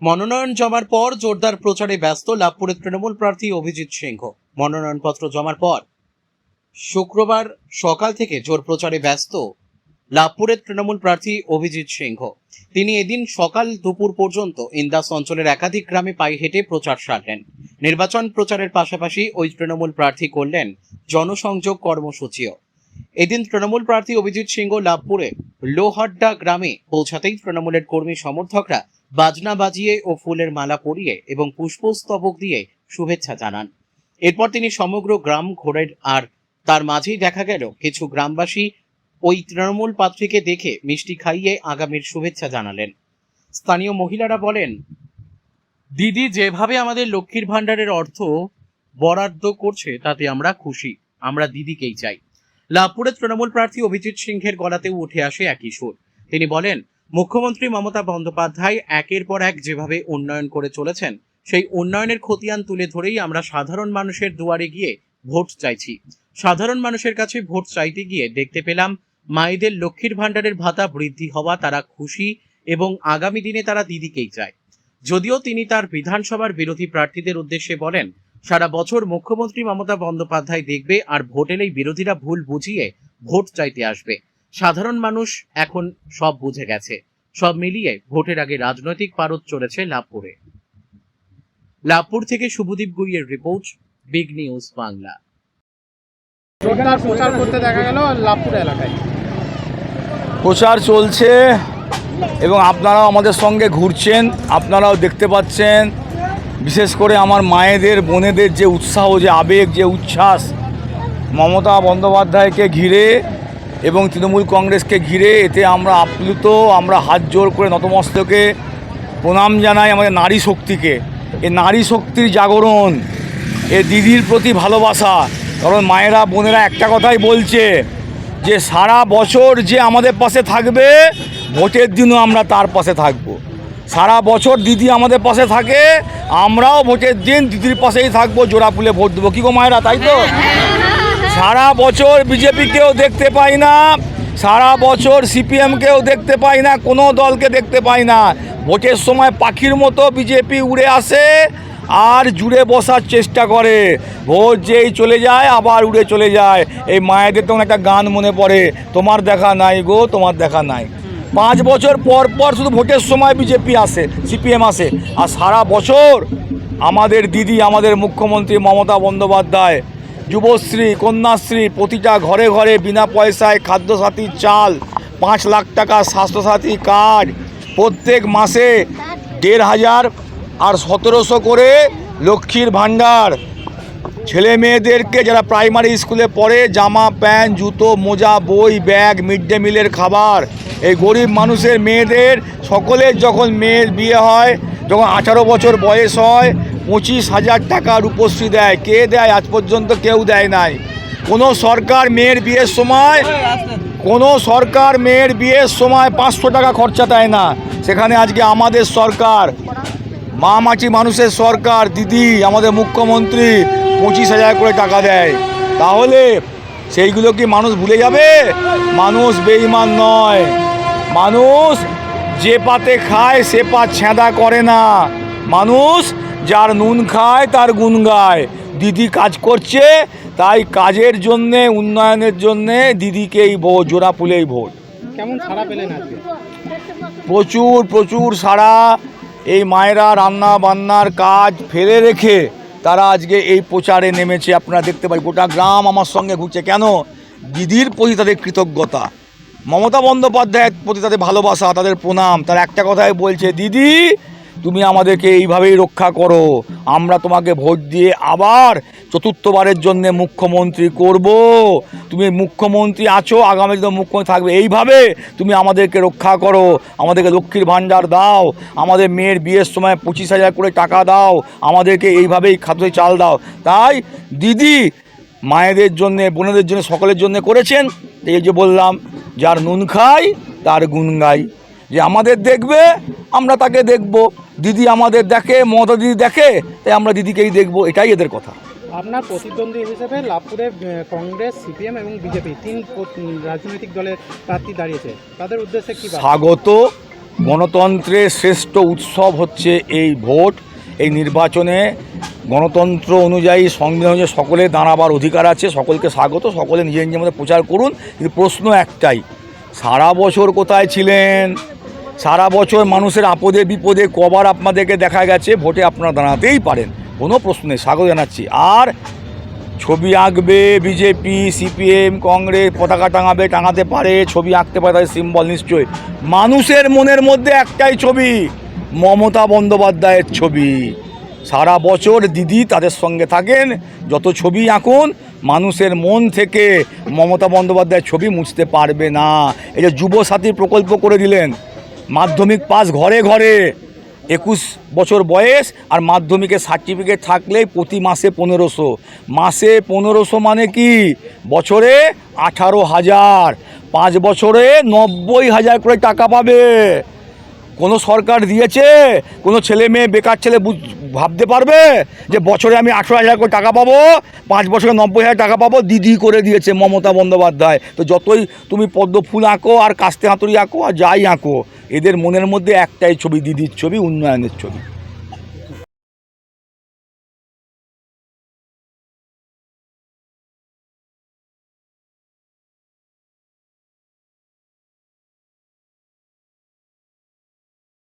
মনোনয়ন জমার পর জোরদার প্রচারে ব্যস্ত লাভপুরের তৃণমূল প্রার্থী অভিজিৎ সিংহ। মনোনয়নপত্র জমার পর শুক্রবার সকাল থেকে জোর প্রচারে ব্যস্ত লাভপুরের তৃণমূল প্রার্থী অভিজিৎ সিংহ। তিনি এদিন সকাল দুপুর পর্যন্ত ইন্দাস অঞ্চলের একাধিক গ্রামে পায়ে হেঁটে প্রচার সারলেন। নির্বাচন প্রচারের পাশাপাশি ওই তৃণমূল প্রার্থী করলেন জনসংযোগ কর্মসূচিও। এদিন তৃণমূল প্রার্থী অভিজিৎ সিংহ লাভপুরে লোহাড্ডা গ্রামে পৌঁছাতেই তৃণমূলের কর্মী সমর্থকরা বাজনা বাজিয়ে ও ফুলের মালা পরিয়ে এবং পুষ্পস্তবক দিয়ে শুভেচ্ছা জানান। এরপর তিনি সমগ্র গ্রাম ঘোরেন, আর তার মাঝেই দেখা গেল কিছু গ্রামবাসী ওই তৃণমূল প্রার্থীকে দেখে মিষ্টি খাইয়ে আগামীর শুভেচ্ছা জানালেন। স্থানীয় মহিলারা বলেন, দিদি যেভাবে আমাদের লক্ষ্মীর ভাণ্ডারের অর্থ বরাদ্দ করছে তাতে আমরা খুশি, আমরা দিদিকেই চাই। লাভপুরের তৃণমূল প্রার্থী অভিজিৎ সিংহের গলাতেও উঠে আসে একই সুর। তিনি বলেন, মুখ্যমন্ত্রী মমতা বন্দ্যোপাধ্যায় একের পর এক যেভাবে উন্নয়ন করে চলেছেন, সেই উন্নয়নের খতিয়ান তুলে ধরেই আমরা সাধারণ মানুষের দুয়ারে গিয়ে ভোট চাইছি। সাধারণ মানুষের কাছে ভোট চাইতে গিয়ে দেখতে পেলাম মায়েদের লক্ষ্মীর ভাণ্ডারের ভাতা বৃদ্ধি হওয়া, তারা খুশি এবং আগামী দিনে তারা দিদিকেই চায়। যদিও তিনি তার বিধানসভার বিরোধী প্রার্থীদের উদ্দেশ্যে বলেন, সারা বছর মুখ্যমন্ত্রী মমতা বন্দ্যোপাধ্যায় দেখবে, আর ভোট এলেই বিরোধীরা ভুল বুঝিয়ে ভোট চাইতে আসবে। সাধারণ মানুষ এখন সব বুঝে গেছে। সব মিলিয়ে ভোটের আগে রাজনৈতিক পারদ চলেছে লাভপুরে। লাভপুর থেকে শুভদীপ গুইয়ের রিপোর্ট, বিগ নিউজ বাংলা। জোরদার প্রচার করতে দেখা গেল লাভপুর এলাকায়। প্রচার চলছে এবং আপনারাও আমাদের সঙ্গে ঘুরছেন, আপনারাও দেখতে পাচ্ছেন। বিশেষ করে আমার মায়েদের, বোনেদের যে উৎসাহ, যে আবেগ, যে উচ্ছ্বাস মমতা বন্দ্যোপাধ্যায়কে ঘিরে এবং তৃণমূল কংগ্রেসকে ঘিরে, এতে আমরা আপ্লুত। আমরা হাত জোর করে নতমস্তকে প্রণাম জানাই আমাদের নারী শক্তিকে। এই নারী শক্তির জাগরণ, এ দিদির প্রতি ভালোবাসা। কারণ মায়েরা, বোনেরা একটা কথাই বলছে যে সারা বছর যে আমাদের পাশে থাকবে, ভোটের দিনও আমরা তার পাশে থাকব। সারা বছর দিদি আমাদের পাশে থাকে, আমরাও ভোটের দিন দিদির পাশেই থাকবো, জোড়া ফুলে ভোট দেবো। কী গো মায়েরা, তাই তো? সারা বছর বিজেপিকেও দেখতে পাই না, সারা বছর সিপিএমকেও দেখতে পাই না, কোনো দলকে দেখতে পাই না। ভোটের সময় পাখির মতো বিজেপি উড়ে আসে আর জুড়ে বসার চেষ্টা করে। ভোট যেই চলে যায় আবার উড়ে চলে যায়। এই মায়েদের তখন একটা গান মনে পড়ে, তোমার দেখা নাই গো, তোমার দেখা নাই। 5 বছর পর পর শুধু ভোটের সময় বিজেপি আসে, সিপিএম আসে, আর সারা বছর আমাদের দিদি, আমাদের মুখ্যমন্ত্রী মমতা বন্দ্যোপাধ্যায় যুবশ্রী, কন্যাশ্রী, প্রতিটা ঘরে ঘরে বিনা পয়সায় খাদ্যসাথী চাল, 5 লাখ টাকা স্বাস্থ্যসাথী কার্ড, প্রত্যেক মাসে 1,500 আর 1700 করে লক্ষ্মীর ভাণ্ডার। ছেলে মেয়েদেরকে যারা প্রাইমারি স্কুলে পড়ে জামা, প্যান্ট, জুতো, মোজা, বই, ব্যাগ, মিড ডে মিলের খাবার। এই গরিব মানুষের মেয়েদের সকলের যখন মেয়ের বিয়ে হয়, যখন 18 বছর বয়স হয়, 25,000 টাকা রূপশ্রী দেয়। কে দেয়? আজ পর্যন্ত কেউ দেয় নাই। কোনো সরকার মেয়ের বিয়ের সময় 500 টাকা খরচা দেয় না। সেখানে আজকে আমাদের সরকার, মা মাটি মানুষের সরকার, দিদি আমাদের মুখ্যমন্ত্রী 25,000 করে টাকা দেয়। তাহলে সেইগুলো কি মানুষ ভুলে যাবে? মানুষ বেঈমান নয়। মানুষ যে পাতে খায় সে পাত ছেঁদা করে না। মানুষ যার নুন খায় তার গুণ গায়। দিদি কাজ করছে, তাই কাজের জন্যে, উন্নয়নের জন্যে দিদিকেই ভোট, জোড়া ফুলেই ভোট। কেমন সাড়া পেলেন আজকে? প্রচুর সাড়া। এই মায়েরা রান্না বান্নার কাজ ফেলে রেখে তারা আজকে এই প্রচারে নেমেছে। আপনারা দেখতে পাই গোটা গ্রাম আমার সঙ্গে ঘুরছে। কেন? দিদির প্রতি তাদের কৃতজ্ঞতা, মমতা বন্দ্যোপাধ্যায়ের প্রতি তাদের ভালোবাসা, তাদের প্রণাম। তারা একটা কথাই বলছে, দিদি তুমি আমাদেরকে এইভাবেই রক্ষা করো, আমরা তোমাকে ভোট দিয়ে আবার 4র্থবারের জন্য মুখ্যমন্ত্রী করব। তুমি মুখ্যমন্ত্রী আছো, আগামী দিনে মুখ্যমন্ত্রী থাকবে। এইভাবে তুমি আমাদেরকে রক্ষা করো, আমাদেরকে লক্ষ্মীর ভাণ্ডার দাও, আমাদের মেয়ের বিয়ের সময় 25,000 করে টাকা দাও, আমাদেরকে এইভাবেই খাদ্য চাল দাও। তাই দিদি মায়েদের জন্যে, বোনেদের জন্য, সকলের জন্য করেছেন। এই যে বললাম, যার নুন খাই তার গুণ গাই। যে আমাদের দেখবে আমরা তাকে দেখব, দিদি আমাদের দেখে, মমতা দিদি দেখে, তাই আমরা দিদিকেই দেখব। এটাই এদের কথা। আপনার প্রতিদ্বন্দ্বী হিসেবে লাভপুরে কংগ্রেস, সিপিএম এবং বিজেপি 3 রাজনৈতিক দলের প্রার্থী দাঁড়িয়েছে, তাদের উদ্দেশ্যে কি? স্বাগত। গণতন্ত্রের শ্রেষ্ঠ উৎসব হচ্ছে এই ভোট। এই নির্বাচনে গণতন্ত্র অনুযায়ী, সংবিধান অনুযায়ী সকলে দাঁড়াবার অধিকার আছে। সকলকে স্বাগত, সকলে নিজের নিজের মধ্যে প্রচার করুন। কিন্তু প্রশ্ন একটাই, সারা বছর কোথায় ছিলেন? সারা বছর মানুষের আপদে বিপদে কবার আপনাদেরকে দেখা গেছে? ভোটে আপনারা দাঁড়াতেই পারেন, কোনো প্রশ্ন নেই, স্বাগত জানাচ্ছি। আর ছবি আঁকবে বিজেপি, সিপিএম, কংগ্রেস, পতাকা টাঙাতে পারে, ছবি আঁকতে পারে, তাদের সিম্বল নিশ্চয়ই। মানুষের মনের মধ্যে একটাই ছবি, মমতা বন্দ্যোপাধ্যায়ের ছবি। সারা বছর দিদি তাদের সঙ্গে থাকেন, যত ছবি আঁকুন মানুষের মন থেকে মমতা বন্দ্যোপাধ্যায়ের ছবি মুছতে পারবে না। এই যে যুবসাথী প্রকল্প করে দিলেন, মাধ্যমিক পাস ঘরে ঘরে, 21 বছর বয়স আর মাধ্যমিকের সার্টিফিকেট থাকলেই প্রতি মাসে 1500। মাসে 1500 মানে কি? বছরে 18,000, 5 বছরে 90,000 করে টাকা পাবে। কোনো সরকার দিয়েছে? কোনো ছেলে মেয়ে, বেকার ছেলে ভাবতে পারবে যে বছরে আমি 18,000 করে টাকা পাবো, 5 বছরে 90,000 টাকা পাবো? দিদি করে দিয়েছে মমতা বন্দ্যোপাধ্যায়। তো যতই তুমি পদ্ম ফুল আঁকো আর কাস্তে হাতুড়ি আঁকো আর যাই আঁকো, এদের মনের মধ্যে একটাই ছবি, দিদির ছবি, উন্নয়নের ছবি।